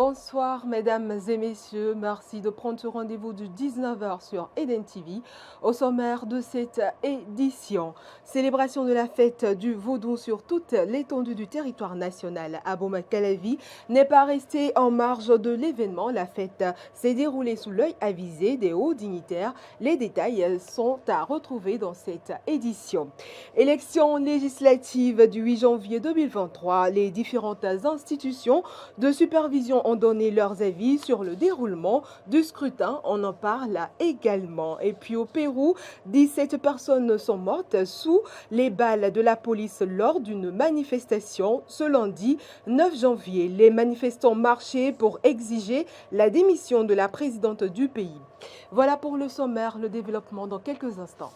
Bonsoir mesdames et messieurs, merci de prendre ce rendez-vous du 19h sur Eden TV. Au sommaire de cette édition, célébration de la fête du Vaudou sur toute l'étendue du territoire national. Abomey-Calavi n'est pas resté en marge de l'événement. La fête s'est déroulée sous l'œil avisé des hauts dignitaires. Les détails sont à retrouver dans cette édition. Élection législative du 8 janvier 2023, les différentes institutions de supervision ont donné leurs avis sur le déroulement du scrutin. On en parle également. Et puis au Pérou, 17 personnes sont mortes sous les balles de la police lors d'une manifestation ce lundi 9 janvier. Les manifestants marchaient pour exiger la démission de la présidente du pays. Voilà pour le sommaire, le développement dans quelques instants.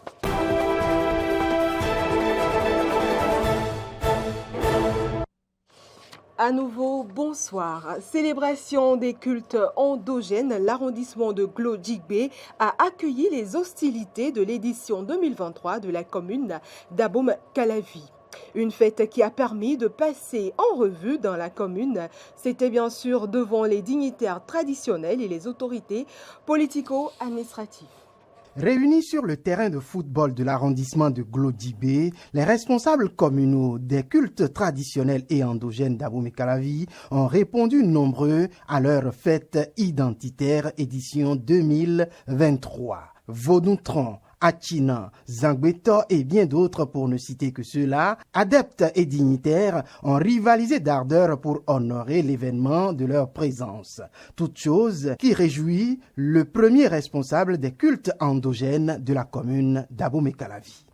À nouveau, bonsoir. Célébration des cultes endogènes, l'arrondissement de Glodjigbe a accueilli les hostilités de l'édition 2023 de la commune d'Abomey-Calavi. Une fête qui a permis de passer en revue dans la commune. C'était bien sûr devant les dignitaires traditionnels et les autorités politico-administratives. Réunis sur le terrain de football de l'arrondissement de Glodjigbe, les responsables communaux des cultes traditionnels et endogènes d'Abomey-Calavi ont répondu nombreux à leur fête identitaire édition 2023. Vaudoutron, Achina, Zangbeto et bien d'autres pour ne citer que ceux-là, adeptes et dignitaires ont rivalisé d'ardeur pour honorer l'événement de leur présence. Toute chose qui réjouit le premier responsable des cultes endogènes de la commune d'Abomey-Calavi.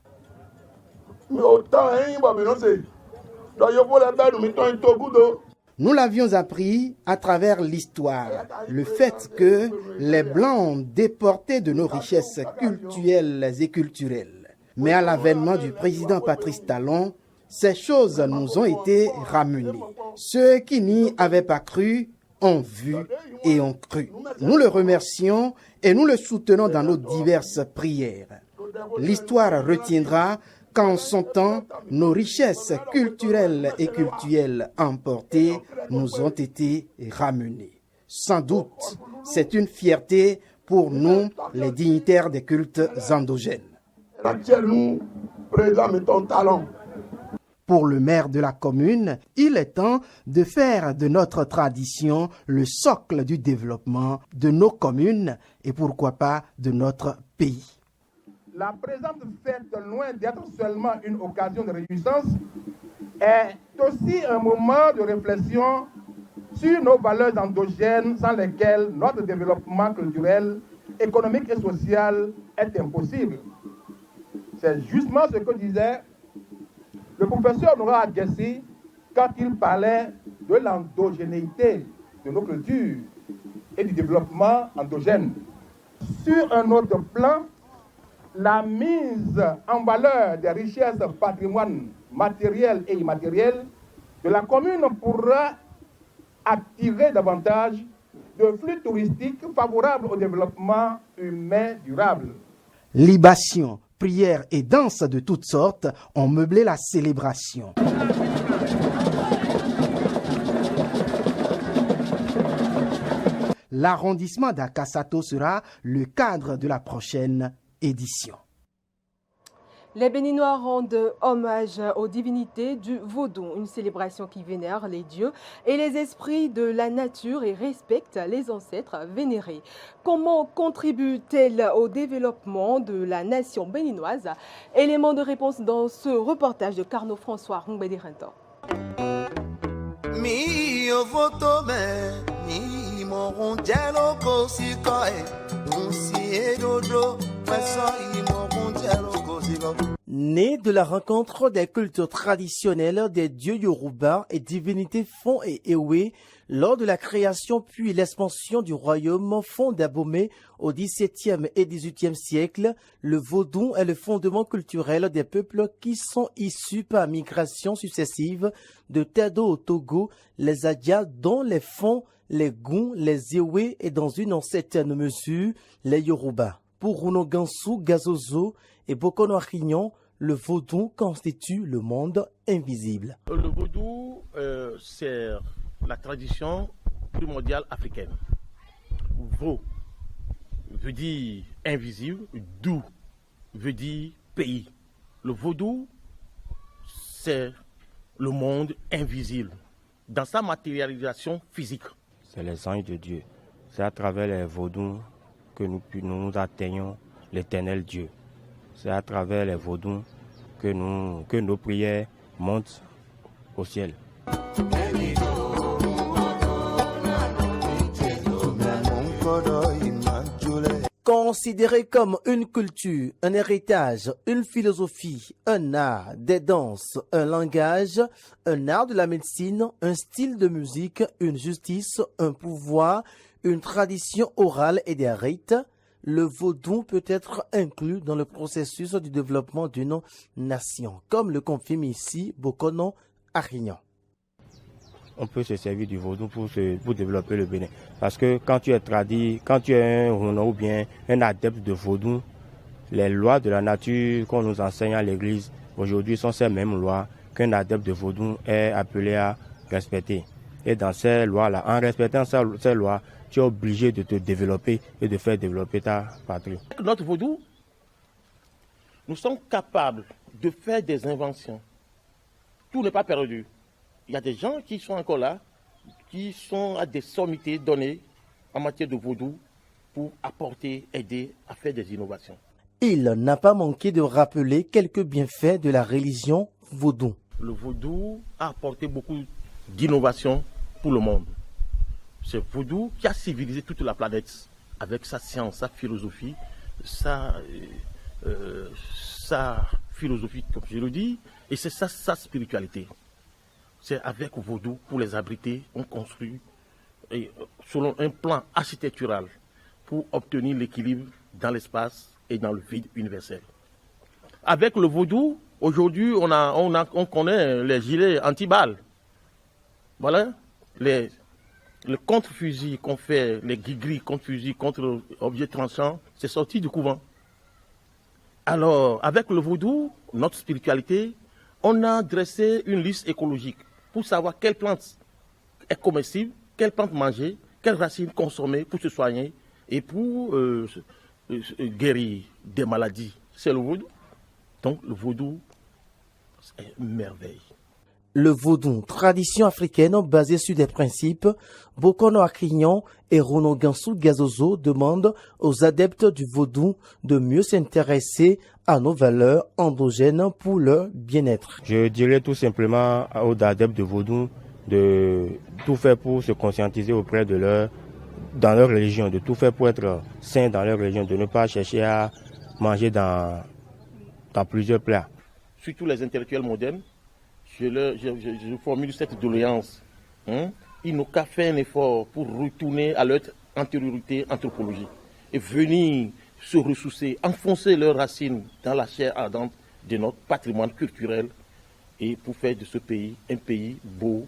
Nous l'avions appris à travers l'histoire, le fait que les Blancs ont déporté de nos richesses cultuelles et culturelles. Mais à l'avènement du président Patrice Talon, ces choses nous ont été ramenées. Ceux qui n'y avaient pas cru ont vu et ont cru. Nous le remercions et nous le soutenons dans nos diverses prières. L'histoire retiendra qu'en son temps, nos richesses culturelles et cultuelles emportées nous ont été ramenées. Sans doute, c'est une fierté pour nous, les dignitaires des cultes endogènes. Pour le maire de la commune, il est temps de faire de notre tradition le socle du développement de nos communes et pourquoi pas de notre pays. La présente fête, loin d'être seulement une occasion de réjouissance, est aussi un moment de réflexion sur nos valeurs endogènes sans lesquelles notre développement culturel, économique et social est impossible. C'est justement ce que disait le professeur Nora Adjessi quand il parlait de l'endogénéité de nos cultures et du développement endogène. Sur un autre plan, la mise en valeur des richesses patrimoine matériel et immatériel de la commune pourra attirer davantage de flux touristiques favorables au développement humain durable. Libations, prières et danses de toutes sortes ont meublé la célébration. L'arrondissement d'Akasato sera le cadre de la prochaine édition. Les Béninois rendent hommage aux divinités du Vaudou, une célébration qui vénère les dieux et les esprits de la nature et respecte les ancêtres vénérés. Comment contribue-t-elle au développement de la nation béninoise? Élément de réponse dans ce reportage de Carnot François Rungbedirinto. Né de la rencontre des cultes traditionnels des dieux Yoruba et divinités Fon et Ewe, lors de la création puis l'expansion du royaume Fon d'Abomey au XVIIe et XVIIIe siècle, le vaudou est le fondement culturel des peuples qui sont issus par migration successive de Tedo au Togo, les Adia dont les Fon, les Goun, les Ewe et dans une certaine mesure les Yoruba. Pour Runogansu Gazozo et Bokono Arignon, le vaudou constitue le monde invisible. Le vaudou, c'est la tradition primordiale africaine. Vo veut dire invisible, dou veut dire pays. Le vaudou, c'est le monde invisible, dans sa matérialisation physique. C'est les anges de Dieu. C'est à travers les vaudous que nous atteignons l'éternel Dieu. C'est à travers les vaudous que nos prières montent au ciel. Considéré comme une culture, un héritage, une philosophie, un art, des danses, un langage, un art de la médecine, un style de musique, une justice, un pouvoir, une tradition orale et des rites, le vaudou peut être inclus dans le processus du développement d'une nation, comme le confirme ici Bokono Arignan. On peut se servir du vaudou pour développer le Bénin. Parce que quand tu es un Hunon ou bien un adepte de vaudou, les lois de la nature qu'on nous enseigne à l'église aujourd'hui sont ces mêmes lois qu'un adepte de vaudou est appelé à respecter. Et dans ces lois-là, en respectant ces lois, tu es obligé de te développer et de faire développer ta patrie. Avec notre vaudou, nous sommes capables de faire des inventions. Tout n'est pas perdu. Il y a des gens qui sont encore là, qui sont à des sommités données en matière de vaudou pour apporter, aider à faire des innovations. Il n'a pas manqué de rappeler quelques bienfaits de la religion vaudou. Le vaudou a apporté beaucoup d'innovations pour le monde. C'est vaudou qui a civilisé toute la planète avec sa science, sa philosophie, sa philosophie, comme je le dis, et c'est sa spiritualité. C'est avec vaudou, pour les abriter, on construit selon un plan architectural pour obtenir l'équilibre dans l'espace et dans le vide universel. Avec le vaudou, aujourd'hui, on connaît les gilets anti-balles. Voilà, les contre-fusils qu'on fait, les guigris contre-fusils, contre objets tranchants, c'est sorti du couvent. Alors, avec le vaudou, notre spiritualité, on a dressé une liste écologique pour savoir quelle plante est comestible, quelle plante manger, quelle racine consommer pour se soigner et pour guérir des maladies. C'est le vaudou. Donc le vaudou, c'est une merveille. Le vaudou, tradition africaine basée sur des principes, Bokono Arignan et Rono Gansou Gazozo demandent aux adeptes du vaudou de mieux s'intéresser à nos valeurs endogènes pour leur bien-être. Je dirais tout simplement aux adeptes de vaudou de tout faire pour se conscientiser auprès de dans leur religion, de tout faire pour être saint dans leur religion, de ne pas chercher à manger dans plusieurs plats. Surtout les intellectuels modernes, je formule cette doléance. Ils n'ont qu'à faire un effort pour retourner à leur antériorité anthropologique et venir se ressourcer, enfoncer leurs racines dans la chair ardente de notre patrimoine culturel et pour faire de ce pays un pays beau,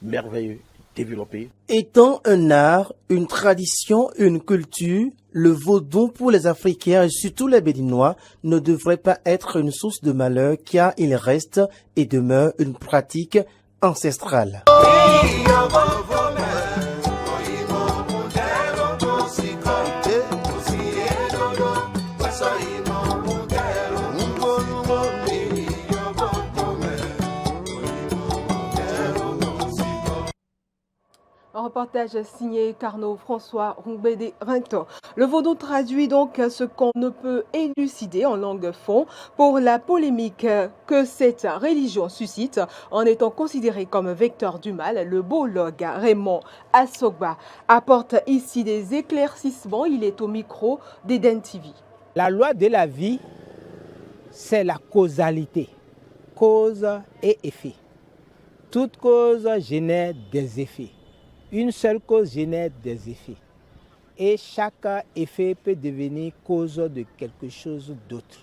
merveilleux, développé. Étant un art, une tradition, une culture, le vaudou pour les Africains et surtout les Béninois ne devrait pas être une source de malheur car il reste et demeure une pratique ancestrale. Un reportage signé Carnot François Roumbédé Rinton. Le vaudou traduit donc ce qu'on ne peut élucider en langue fond pour la polémique que cette religion suscite en étant considéré comme vecteur du mal. Le biologue Raymond Assogba apporte ici des éclaircissements. Il est au micro d'Eden TV. La loi de la vie, c'est la causalité, cause et effet. Toute cause génère des effets. Une seule cause génère des effets. Et chaque effet peut devenir cause de quelque chose d'autre.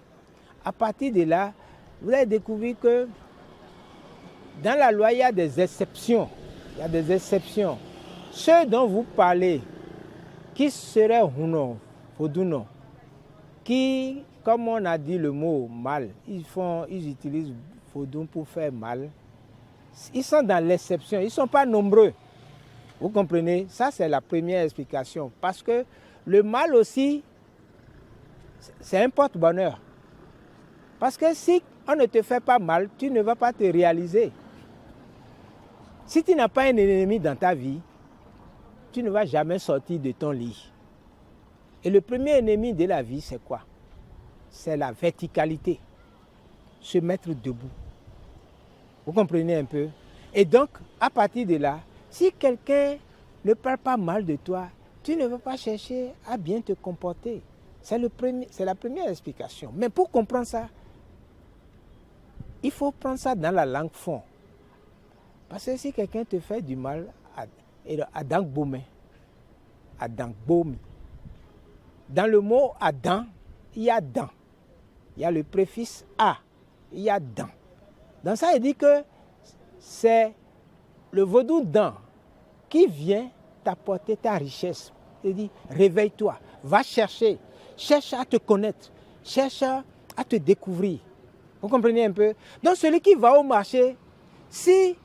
À partir de là, vous allez découvrir que dans la loi, il y a des exceptions. Il y a des exceptions. Ceux dont vous parlez, qui seraient Hunon, Vaudounon, qui, comme on a dit le mot mal, ils utilisent Vaudou pour faire mal. Ils sont dans l'exception, ils ne sont pas nombreux. Vous comprenez? Ça, c'est la première explication. Parce que le mal aussi, c'est un porte-bonheur. Parce que si on ne te fait pas mal, tu ne vas pas te réaliser. Si tu n'as pas un ennemi dans ta vie, tu ne vas jamais sortir de ton lit. Et le premier ennemi de la vie, c'est quoi? C'est la verticalité. Se mettre debout. Vous comprenez un peu? Et donc, à partir de là, si quelqu'un ne parle pas mal de toi, tu ne vas pas chercher à bien te comporter. C'est la première explication. Mais pour comprendre ça, il faut prendre ça dans la langue fond. Parce que si quelqu'un te fait du mal, Adam Boumé, Adam Boumi. Dans le mot Adam, il y a dan. Il y a le préfixe a, il y a dan. Dans ça, il dit que c'est le vaudou dan qui vient t'apporter ta richesse. Il dit, réveille-toi, va chercher, cherche à te connaître, cherche à te découvrir. Vous comprenez un peu? Donc celui qui va au marché, si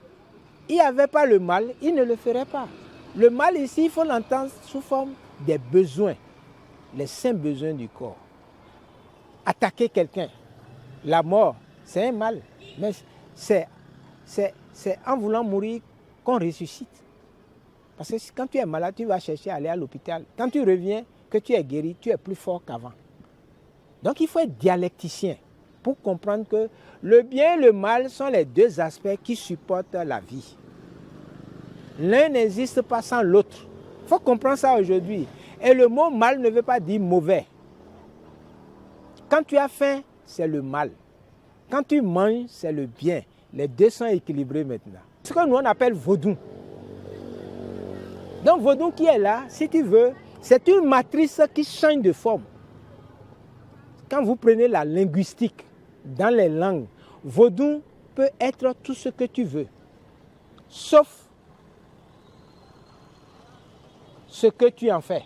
il n'y avait pas le mal, il ne le ferait pas. Le mal ici, il faut l'entendre sous forme des besoins, les 5 besoins du corps. Attaquer quelqu'un, la mort, c'est un mal, mais c'est en voulant mourir qu'on ressuscite. Parce que quand tu es malade, tu vas chercher à aller à l'hôpital. Quand tu reviens, que tu es guéri, tu es plus fort qu'avant. Donc il faut être dialecticien pour comprendre que le bien et le mal sont les 2 aspects qui supportent la vie. L'un n'existe pas sans l'autre. Il faut comprendre ça aujourd'hui. Et le mot mal ne veut pas dire mauvais. Quand tu as faim, c'est le mal. Quand tu manges, c'est le bien. Les 2 sont équilibrés maintenant. Ce que nous on appelle vaudou. Donc vaudou qui est là, si tu veux, c'est une matrice qui change de forme. Quand vous prenez la linguistique dans les langues, vaudou peut être tout ce que tu veux, sauf ce que tu en fais.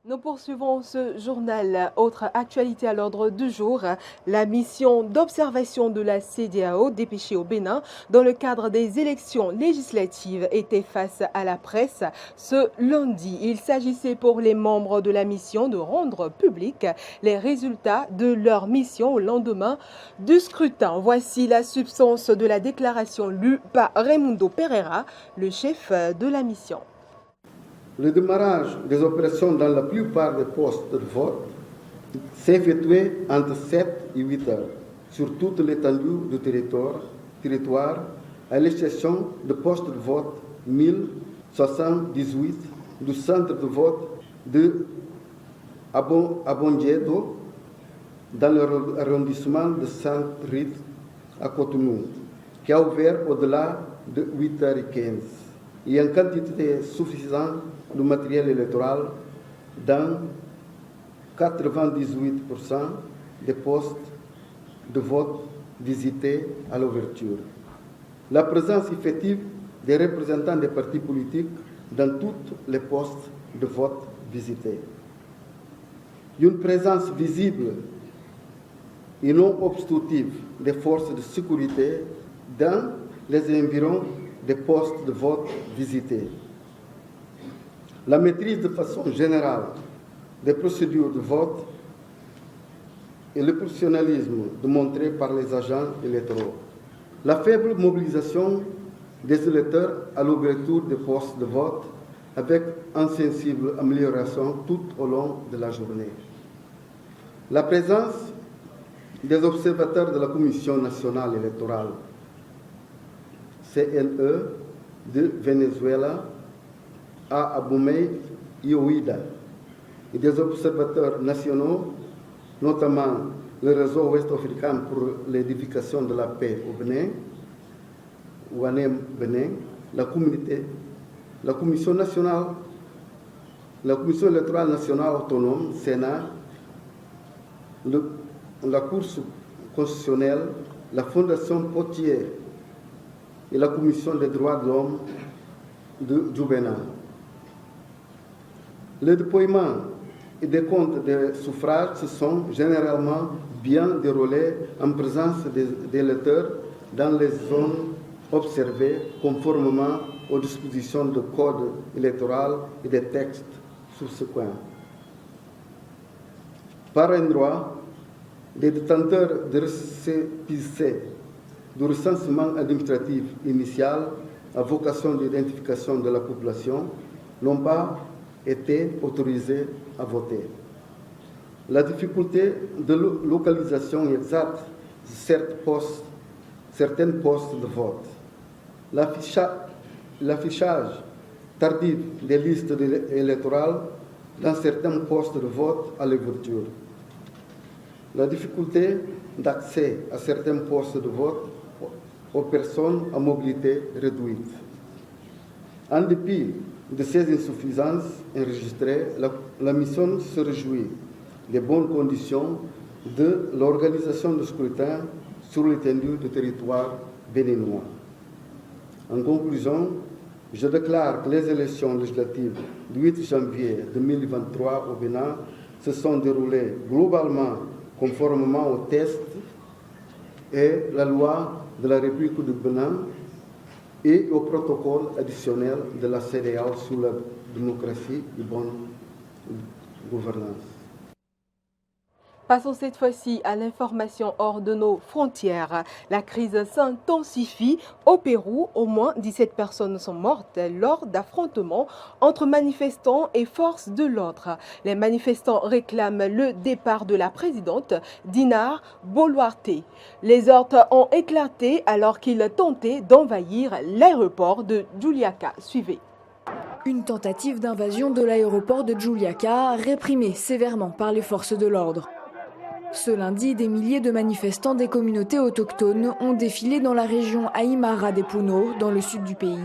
Nous poursuivons ce journal. Autre actualité à l'ordre du jour, la mission d'observation de la CEDEAO dépêchée au Bénin dans le cadre des élections législatives était face à la presse ce lundi. Il s'agissait pour les membres de la mission de rendre publics les résultats de leur mission au lendemain du scrutin. Voici la substance de la déclaration lue par Raimundo Pereira, le chef de la mission. Le démarrage des opérations dans la plupart des postes de vote s'est effectué entre 7 et 8 heures sur toute l'étendue du territoire, à l'exception de postes de vote 1078 du centre de vote de Abondiedo dans l'arrondissement de Saint-Rite à Cotonou, qui a ouvert au-delà de 8h15. Et en quantité suffisante de matériel électoral dans 98% des postes de vote visités à l'ouverture. La présence effective des représentants des partis politiques dans tous les postes de vote visités. Une présence visible et non obstructive des forces de sécurité dans les environs des postes de vote visités. La maîtrise de façon générale des procédures de vote et le professionnalisme démontré par les agents électoraux. La faible mobilisation des électeurs à l'ouverture des postes de vote avec une sensible amélioration tout au long de la journée. La présence des observateurs de la Commission nationale électorale, CNE, de Venezuela, à Abomey et Ouida, et des observateurs nationaux, notamment le réseau ouest-africain pour l'édification de la paix au Bénin, Ouanem Bénin, la Commission électorale nationale autonome, Sénat, la Cour constitutionnelle, la Fondation Potier et la Commission des droits de l'homme du Bénin. Le déploiement et des comptes de suffrage se sont généralement bien déroulés en présence des électeurs dans les zones observées conformément aux dispositions du code électoral et des textes subséquents. Par un droit, les détenteurs de récépissé du recensement administratif initial à vocation d'identification de la population n'ont pas été autorisés à voter. La difficulté de localisation exacte de certains postes de vote, l'affichage tardif des listes électorales dans certains postes de vote à l'ouverture, la difficulté d'accès à certains postes de vote aux personnes à mobilité réduite. En dépit de ces insuffisances enregistrées, la mission se réjouit des bonnes conditions de l'organisation du scrutin sur l'étendue du territoire béninois. En conclusion, je déclare que les élections législatives du 8 janvier 2023 au Bénin se sont déroulées globalement conformément aux tests et la loi de la République du Bénin et au protocole additionnel de la CEDEAO sur la démocratie et bonne gouvernance. Passons cette fois-ci à l'information hors de nos frontières. La crise s'intensifie au Pérou. Au moins 17 personnes sont mortes lors d'affrontements entre manifestants et forces de l'ordre. Les manifestants réclament le départ de la présidente Dina Boluarte. Les heurts ont éclaté alors qu'ils tentaient d'envahir l'aéroport de Juliaca. Suivez. Une tentative d'invasion de l'aéroport de Juliaca réprimée sévèrement par les forces de l'ordre. Ce lundi, des milliers de manifestants des communautés autochtones ont défilé dans la région Aymara de Puno, dans le sud du pays.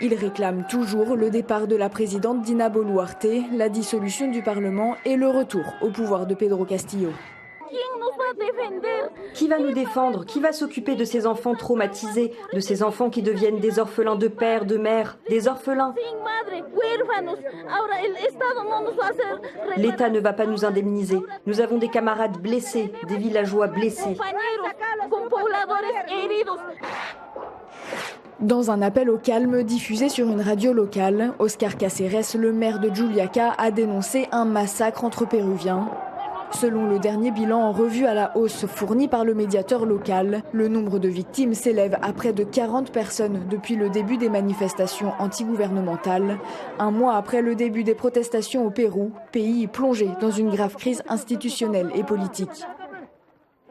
Ils réclament toujours le départ de la présidente Dina Boluarte, la dissolution du Parlement et le retour au pouvoir de Pedro Castillo. Qui va nous défendre? Qui va s'occuper de ces enfants traumatisés, de ces enfants qui deviennent des orphelins de père, de mère, des orphelins? L'État ne va pas nous indemniser. Nous avons des camarades blessés, des villageois blessés. Dans un appel au calme diffusé sur une radio locale, Oscar Cáceres, le maire de Juliaca, a dénoncé un massacre entre Péruviens. Selon le dernier bilan en revue à la hausse fourni par le médiateur local, le nombre de victimes s'élève à près de 40 personnes depuis le début des manifestations antigouvernementales, un mois après le début des protestations au Pérou, pays plongé dans une grave crise institutionnelle et politique.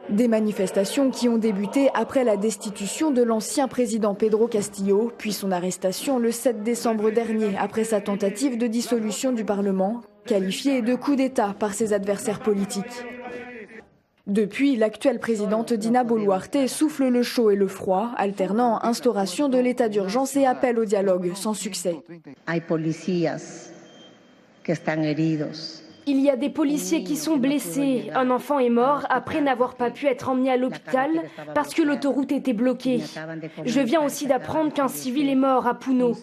Des manifestations qui ont débuté après la destitution de l'ancien président Pedro Castillo, puis son arrestation le 7 décembre dernier après sa tentative de dissolution du Parlement, qualifiée de coup d'État par ses adversaires politiques. Depuis, l'actuelle présidente Dina Boluarte souffle le chaud et le froid, alternant instauration de l'état d'urgence et appel au dialogue sans succès. Il y a des policiers qui sont blessés. Un enfant est mort après n'avoir pas pu être emmené à l'hôpital parce que l'autoroute était bloquée. Je viens aussi d'apprendre qu'un civil est mort à Puno.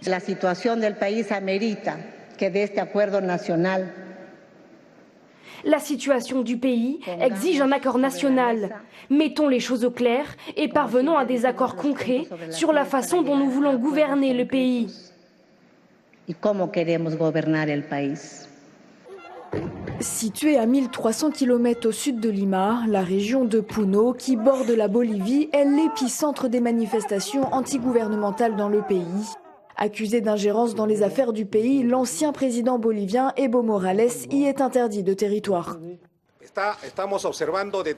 La situation del país amerita que de este acuerdo nacional. La situation du pays exige un accord national. Mettons les choses au clair et parvenons à des accords concrets sur la façon dont nous voulons gouverner le pays. Y cómo queremos gobernar el país. Située à 1300 km au sud de Lima, la région de Puno, qui borde la Bolivie, est l'épicentre des manifestations antigouvernementales dans le pays. Accusé d'ingérence dans les affaires du pays, l'ancien président bolivien Evo Morales y est interdit de territoire.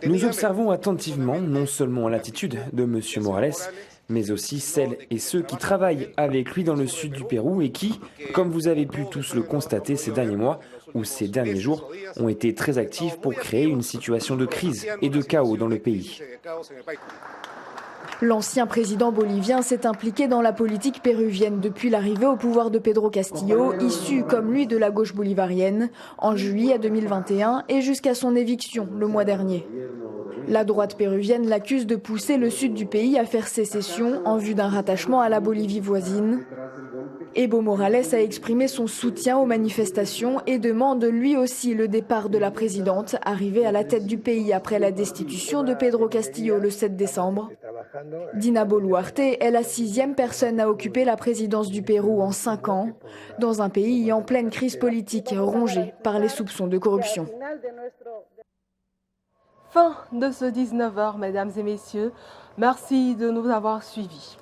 Nous observons attentivement non seulement l'attitude de M. Morales, mais aussi celles et ceux qui travaillent avec lui dans le sud du Pérou et qui, comme vous avez pu tous le constater ces derniers mois ou ces derniers jours, ont été très actifs pour créer une situation de crise et de chaos dans le pays. L'ancien président bolivien s'est impliqué dans la politique péruvienne depuis l'arrivée au pouvoir de Pedro Castillo, issu comme lui de la gauche bolivarienne, en juillet 2021 et jusqu'à son éviction le mois dernier. La droite péruvienne l'accuse de pousser le sud du pays à faire sécession en vue d'un rattachement à la Bolivie voisine. Evo Morales a exprimé son soutien aux manifestations et demande lui aussi le départ de la présidente, arrivée à la tête du pays après la destitution de Pedro Castillo le 7 décembre. Dina Boluarte est la 6e personne à occuper la présidence du Pérou en 5 ans, dans un pays en pleine crise politique rongé par les soupçons de corruption. Fin de ce 19h, mesdames et messieurs. Merci de nous avoir suivis.